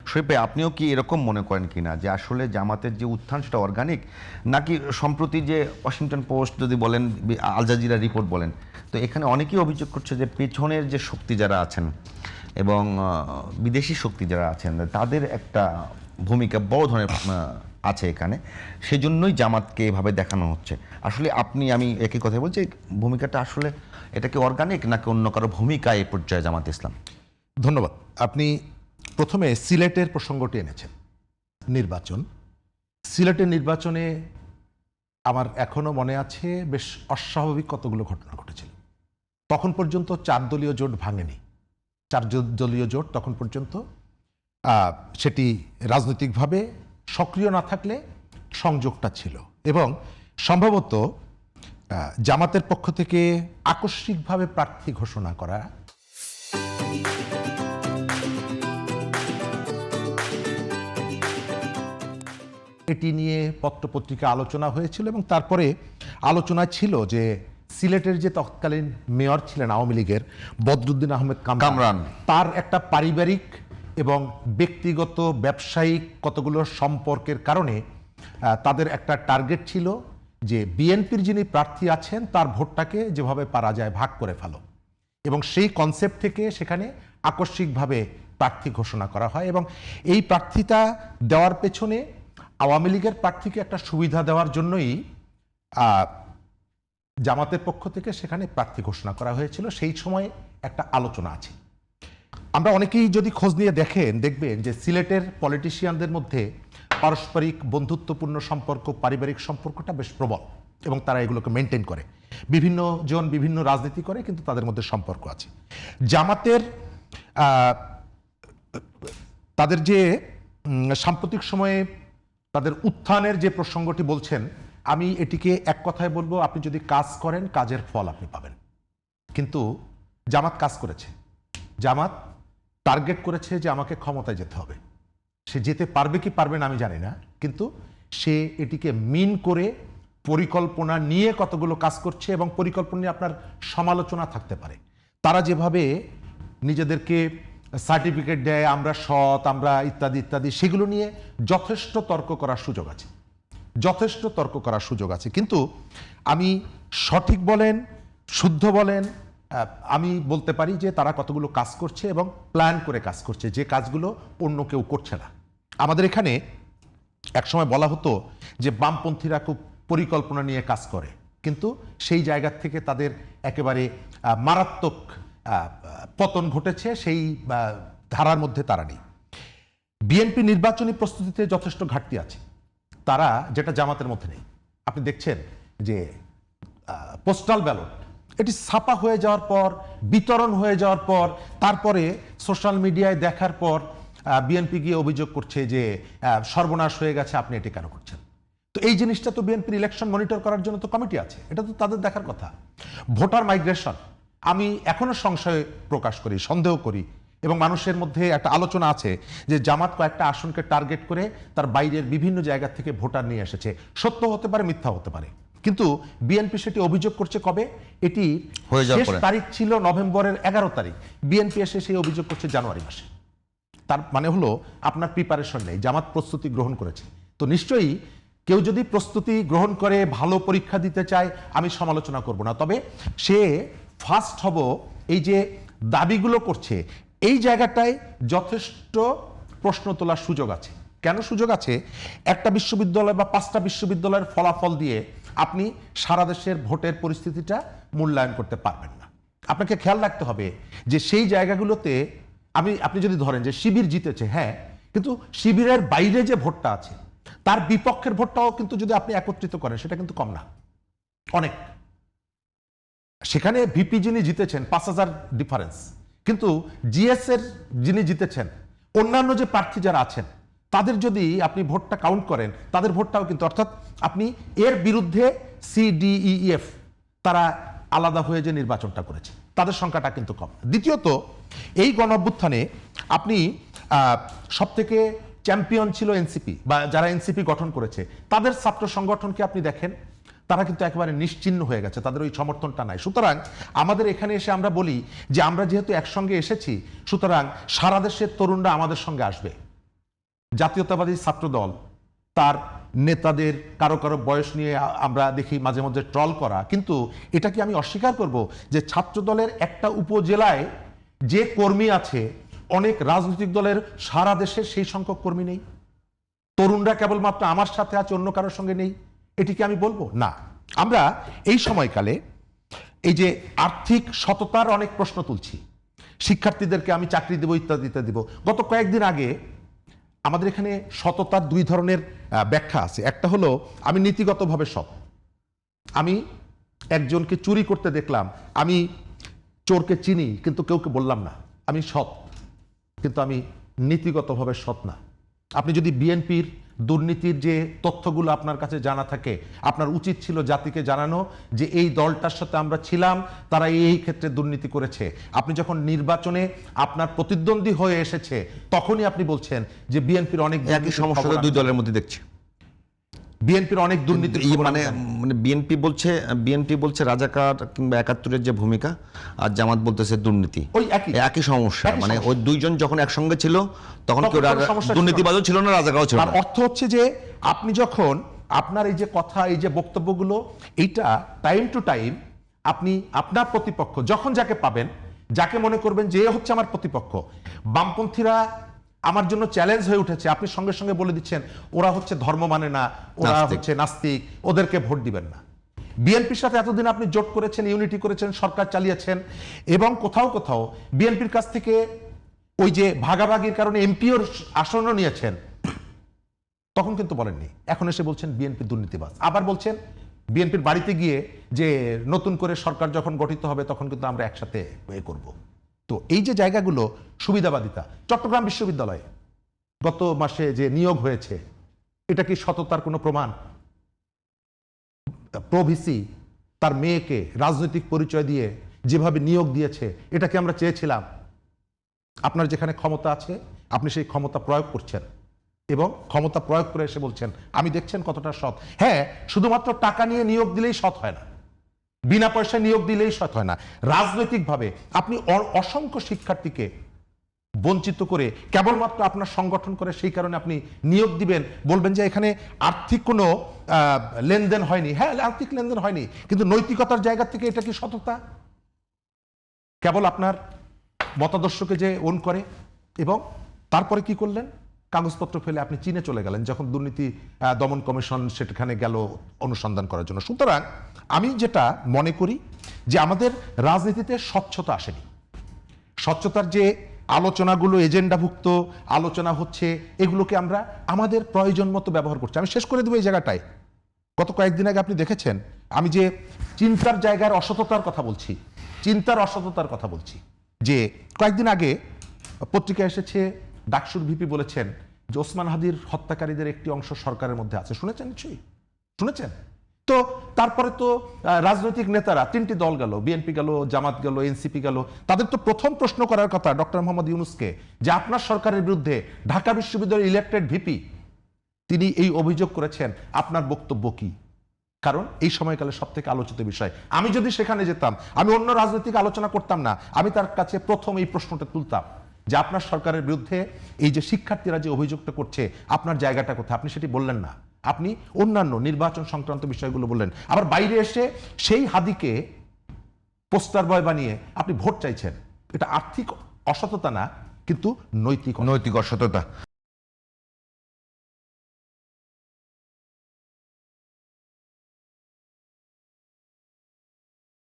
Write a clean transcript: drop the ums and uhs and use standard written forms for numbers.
শরীফ ভাই, আপনিও কি এরকম মনে করেন কিনা যে আসলে জামাতের যে উত্থান সেটা অর্গানিক, নাকি সম্প্রতি যে ওয়াশিংটন পোস্ট যদি বলেন, আল জাজিরা রিপোর্ট বলেন, তো এখানে অনেকেই অভিযোগ করছে যে পেছনের যে শক্তি যারা আছেন এবং বিদেশি শক্তি যারা আছেন তাদের একটা ভূমিকা বড় ধরনের আছে এখানে, সেজন্যই জামাতকে এভাবে দেখানো হচ্ছে। আসলে আমি একই কথা বলছি, ভূমিকাটা আসলে এটা কি অর্গানিক নাকি অন্য কারো ভূমিকা এই পর্যায়ে জামাত ইসলাম? ধন্যবাদ। আপনি প্রথমে সিলেটের প্রসঙ্গটি এনেছেন, নির্বাচন। সিলেটের নির্বাচনে আমার এখনো মনে আছে বেশ অস্বাভাবিক কতগুলো ঘটনা ঘটেছিল। তখন পর্যন্ত 4 দলীয় জোট ভাঙেনি। 4 দলীয় জোট তখন পর্যন্ত সেটি রাজনৈতিকভাবে সক্রিয় না থাকলে সংযোগটা ছিল, এবং সম্ভবত জামাতের পক্ষ থেকে আকস্মিকভাবে প্রার্থী ঘোষণা করা, এটি নিয়ে পত্রপত্রিকা আলোচনা হয়েছিল, এবং তারপরে আলোচনা ছিল যে সিলেটের যে তৎকালীন মেয়র ছিলেন আওয়ামী লীগের বদরুদ্দিন আহমেদ কামরান, তার একটা পারিবারিক এবং ব্যক্তিগত ব্যবসায়িক কতগুলো সম্পর্কের কারণে তাদের একটা টার্গেট ছিল যে বিএনপির যিনি প্রার্থী আছেন তার ভোটটাকে যেভাবে পারা যায় ভাগ করে ফেলো, এবং সেই কনসেপ্ট থেকে সেখানে আকস্মিকভাবে প্রার্থী ঘোষণা করা হয়। এবং এই প্রার্থীতা দেওয়ার পেছনে আওয়ামী লীগের প্রার্থীকে একটা সুবিধা দেওয়ার জন্যই জামাতের পক্ষ থেকে সেখানে প্রার্থী ঘোষণা করা হয়েছিল। সেই সময় একটা আলোচনা আছে। আমরা অনেকেই যদি খোঁজ নিয়ে দেখবেন যে সিলেটের পলিটিশিয়ানদের মধ্যে পারস্পরিক বন্ধুত্বপূর্ণ সম্পর্ক, পারিবারিক সম্পর্কটা বেশ প্রবল, এবং তারা এগুলোকে মেনটেন করে। বিভিন্ন জন বিভিন্ন রাজনীতি করে, কিন্তু তাদের মধ্যে সম্পর্ক আছে। জামাতের তাদের যে সাম্প্রতিক সময়ে তাদের উত্থানের যে প্রসঙ্গটি বলছেন, আমি এটিকে এক কথায় বলবো, আপনি যদি কাজ করেন কাজের ফল আপনি পাবেন। কিন্তু জামাত কাজ করেছে, জামাত টার্গেট করেছে যে আমাকে ক্ষমতায় যেতে হবে। সে যেতে পারবে কি পারবে না আমি জানি না, কিন্তু সে এটিকে মিন করে পরিকল্পনা নিয়ে কতগুলো কাজ করছে, এবং পরিকল্পনা নিয়ে আপনার সমালোচনা থাকতে পারে। তারা যেভাবে নিজেদেরকে সার্টিফিকেট দেয়, আমরা সৎ, আমরা ইত্যাদি ইত্যাদি, সেগুলো নিয়ে যথেষ্ট তর্ক করার সুযোগ আছে, যথেষ্ট তর্ক করার সুযোগ আছে। কিন্তু আমি সঠিক বলেন, শুদ্ধ বলেন, আমি বলতে পারি যে তারা কতগুলো কাজ করছে এবং প্ল্যান করে কাজ করছে, যে কাজগুলো অন্য কেউ করছে না। আমাদের এখানে একসময় বলা হতো যে বামপন্থীরা খুব পরিকল্পনা নিয়ে কাজ করে, কিন্তু সেই জায়গা থেকে তাদের একেবারে মারাত্মক পতন ঘটেছে, সেই ধারার মধ্যে তারা নেই। বিএনপি নির্বাচনী প্রস্তুতিতে যথেষ্ট ঘাটতি আছে, তারা যেটা জামাতের মধ্যে নেই। আপনি দেখছেন যে পোস্টাল ব্যালট এটি ছাপা হয়ে যাওয়ার পর, বিতরণ হয়ে যাওয়ার পর, তারপরে সোশ্যাল মিডিয়ায় দেখার পর বিএনপি গিয়ে অভিযোগ করছে যে সর্বনাশ হয়ে গেছে, আপনি এটি কেন করছেন? তো এই জিনিসটা তো বিএনপির ইলেকশন মনিটর করার জন্য তো কমিটি আছে, এটা তো তাদের দেখার কথা। ভোটার মাইগ্রেশন, আমি এখনো সংশয় প্রকাশ করি, সন্দেহ করি, এবং মানুষের মধ্যে একটা আলোচনা আছে যে জামাত কয়েকটা আসনকে টার্গেট করে তার বাইরের বিভিন্ন জায়গা থেকে ভোটার নিয়ে এসেছে। সত্য হতে পারে, মিথ্যা হতে পারে, কিন্তু বিএনপি সেটি অভিযোগ করছে কবে? এটি শেষ তারিখ ছিল নভেম্বরের 11 তারিখ, বিএনপি এসে সেই অভিযোগ করছে জানুয়ারি মাসে। তার মানে হলো আপনার প্রিপারেশন নেই, জামাত প্রস্তুতি গ্রহণ করেছে। তো নিশ্চয়ই কেউ যদি প্রস্তুতি গ্রহণ করে ভালো পরীক্ষা দিতে চায়, আমি সমালোচনা করব না, তবে সে ফার্স্ট হব এই যে দাবিগুলো করছে, এই জায়গাটায় যথেষ্ট প্রশ্ন তোলার সুযোগ আছে। কেন সুযোগ আছে? একটা বিশ্ববিদ্যালয় বা 5টা বিশ্ববিদ্যালয়ের ফলাফল দিয়ে আপনি সারা দেশের ভোটের পরিস্থিতিটা মূল্যায়ন করতে পারবেন না। আপনাকে খেয়াল রাখতে হবে যে সেই জায়গাগুলোতে আপনি যদি ধরেন যে শিবির জিতেছে, হ্যাঁ, কিন্তু শিবিরের বাইরে যে ভোটটা আছে, তার বিপক্ষের ভোটটাও কিন্তু যদি আপনি একত্রিত করেন, সেটা কিন্তু কম না, অনেক। সেখানে ভিপি যিনি জিতেছেন 5000 ডিফারেন্স, কিন্তু জিএস এর যিনি জিতেছেন, অন্যান্য যে প্রার্থী যারা আছেন তাদের যদি আপনি ভোটটা কাউন্ট করেন, তাদের ভোটটাও কিন্তু, অর্থাৎ আপনি এর বিরুদ্ধে CDEF তারা আলাদা হয়ে যে নির্বাচনটা করেছে, তাদের সংখ্যাটা কিন্তু কম। দ্বিতীয়ত, এই গণঅভ্যুত্থানে আপনি সবথেকে চ্যাম্পিয়ন ছিল এনসিপি, বা যারা এনসিপি গঠন করেছে তাদের ছাত্র সংগঠনকে আপনি দেখেন, তারা কিন্তু একেবারে নিশ্চিহ্ন হয়ে গেছে, তাদের ওই সমর্থনটা নাই। সুতরাং আমাদের এখানে এসে আমরা বলি যে আমরা যেহেতু একসঙ্গে এসেছি, সুতরাং সারা দেশের তরুণরা আমাদের সঙ্গে আসবে, জাতীয়তাবাদী ছাত্রদল তার নেতাদের কারো কারো বয়স নিয়ে আমরা দেখি মাঝে মধ্যে ট্রল করা, কিন্তু এটা কি আমি অস্বীকার করব যে ছাত্রদলের একটা উপজেলায় যে কর্মী আছে অনেক রাজনৈতিক দলের সারা দেশে সেই সংখ্যক কর্মী নেই? তরুণরা কেবলমাত্র আমার সাথে আছে, অন্য কারোর সঙ্গে নেই? এটি কি আমি বলবো? না। আমরা এই সময়কালে এই যে আর্থিক সততার অনেক প্রশ্ন তুলছি, শিক্ষার্থীদেরকে আমি চাকরি দেবো ইত্যাদি ইত্যাদি। গত কয়েকদিন আগে আমাদের এখানে সততার দুই ধরনের ব্যাখ্যা আছে। একটা হলো আমি নীতিগতভাবে সৎ, আমি একজনকে চুরি করতে দেখলাম, আমি চোরকে চিনি কিন্তু কাউকে বললাম না, আমি সৎ, কিন্তু আমি নীতিগতভাবে সৎ না। আপনি যদি বিএনপির দুর্নীতির যে তথ্যগুলো আপনার কাছে জানা থাকে, আপনার উচিত ছিল জাতিকে জানানো যে এই দলটার সাথে আমরা ছিলাম, তারা এই ক্ষেত্রে দুর্নীতি করেছে। আপনি যখন নির্বাচনে আপনার প্রতিদ্বন্দ্বী হয়ে এসেছে তখনই আপনি বলছেন যে বিএনপির অনেক একই সমস্যা দুই দলের মধ্যে দেখছি। বিএনপির অনেক দুর্নীতি, মানে বিএনপি বলছে রাজাকার কিংবা একাত্তরের যে ভূমিকা, আর জামাত বলতেছে দুর্নীতি। ওই একই সমস্যা। মানে সমস্যা। ওই দুইজন যখন একসঙ্গে ছিল তখন কেউ কোনো সমস্যা ছিল না। দুর্নীতিবাদও ছিল না, রাজাকারও ছিল তার না। অর্থ হচ্ছে যে আপনি যখন আপনার এই যে কথা, এই যে বক্তব্যগুলো, এইটা টাইম টু টাইম আপনি আপনার প্রতিপক্ষ যখন যাকে পাবেন, যাকে মনে করবেন যে এ হচ্ছে আমার প্রতিপক্ষ, বামপন্থীরা আমার জন্য চ্যালেঞ্জ হয়ে উঠেছে, আপনি সঙ্গে সঙ্গে বলে দিচ্ছেন ওরা হচ্ছে ধর্ম মানে না, ওরা নাস্তিক। হচ্ছে নাস্তিক, ওদেরকে ভোট দিবেন না। বিএনপির সাথে এতদিন আপনি জোট করেছেন, ইউনিটি করেছেন, সরকার চালিয়েছেন, এবং কোথাও কোথাও বিএনপির কাছ থেকে ওই যে ভাগাভাগির কারণে এমপিওর আসনও নিয়েছেন, তখন কিন্তু বলেননি। এখন এসে বলছেন বিএনপি দুর্নীতিবাজ, আবার বলছেন বিএনপির বাড়িতে গিয়ে যে নতুন করে সরকার যখন গঠিত হবে তখন কিন্তু আমরা একসাথে এ করব। তো এই যে জায়গাগুলো সুবিধাবাদিতা, চট্টগ্রাম বিশ্ববিদ্যালয়ে গত মাসে যে নিয়োগ হয়েছে, এটা কি সততার কোনো প্রমাণ? প্রভিসি তার মেয়েকে রাজনৈতিক পরিচয় দিয়ে যেভাবে নিয়োগ দিয়েছে, এটা কি আমরা চেয়েছিলাম? আপনার যেখানে ক্ষমতা আছে আপনি সেই ক্ষমতা প্রয়োগ করছেন, এবং ক্ষমতা প্রয়োগ করে এসে বলছেন আমি দেখছেন কতটা সৎ। হ্যাঁ, শুধুমাত্র টাকা নিয়ে নিয়োগ দিলেই সৎ হয় না, বিনা পয়সায় নিয়োগ দিলেই সৎ হয় না। রাজনৈতিকভাবে আপনি অসংখ্য শিক্ষার্থীকে বঞ্চিত করে কেবলমাত্র আপনার সংগঠন করে সেই কারণে আপনি নিয়োগ দিবেন, বলবেন যে এখানে আর্থিক কোনো লেনদেন হয়নি। হ্যাঁ, আর্থিক লেনদেন হয়নি, কিন্তু নৈতিকতার জায়গা থেকে এটা কি সততা? কেবল আপনার মতাদর্শকে যে ওন করে। এবং তারপরে কি করলেন? কাগজপত্র ফেলে আপনি চীনে চলে গেলেন যখন দুর্নীতি দমন কমিশন সেখানে গেল অনুসন্ধান করার জন্য। সুতরাং আমি যেটা মনে করি যে আমাদের রাজনীতিতে স্বচ্ছতা আসেনি। স্বচ্ছতার যে আলোচনাগুলো এজেন্ডাভুক্ত আলোচনা হচ্ছে, এগুলোকে আমরা আমাদের প্রয়োজন মতো ব্যবহার করছি। আমি শেষ করে দেবো এই জায়গাটায়। গত কয়েকদিন আগে আপনি দেখেছেন আমি যে চিন্তার জায়গার অসততার কথা বলছি, চিন্তার অসততার কথা বলছি, যে কয়েকদিন আগে পত্রিকায় এসেছে ডাকসুর ভিপি বলেছেন যে ওসমান হাদির হত্যাকারীদের একটি অংশ সরকারের মধ্যে আছে। শুনেছেন? নিশ্চয়ই শুনেছেন। তো তারপরে তো রাজনৈতিক নেতারা, তিনটি দল গেল, বিএনপি গেল, জামাত গেল, এনসিপি গেল, তাদের তো প্রথম প্রশ্ন করার কথা ডক্টর মোহাম্মদ ইউনূসকে যে আপনার সরকারের বিরুদ্ধে ঢাকা বিশ্ববিদ্যালয়ের ইলেক্টেড ভিপি তিনি এই অভিযোগ করেছেন, আপনার বক্তব্য কি? কারণ এই সময়কালে সব থেকে আলোচিত বিষয়। আমি যদি সেখানে যেতাম, আমি অন্য রাজনৈতিক আলোচনা করতাম না, আমি তার কাছে প্রথম এই প্রশ্নটা তুলতাম যে আপনার সরকারের বিরুদ্ধে এই যে শিক্ষার্থীরা যে অভিযোগটা করছে, আপনার জায়গাটা কোথায়? আপনি সেটি বললেন না, আপনি অন্যান্য নির্বাচন সংক্রান্ত বিষয়গুলো বললেন। আবার বাইরে এসে সেই হাদিকে পোস্টার বয় বানিয়ে আপনি ভোট চাইছেন। এটা আর্থিক অসততা না, কিন্তু নৈতিক নৈতিক অসততা।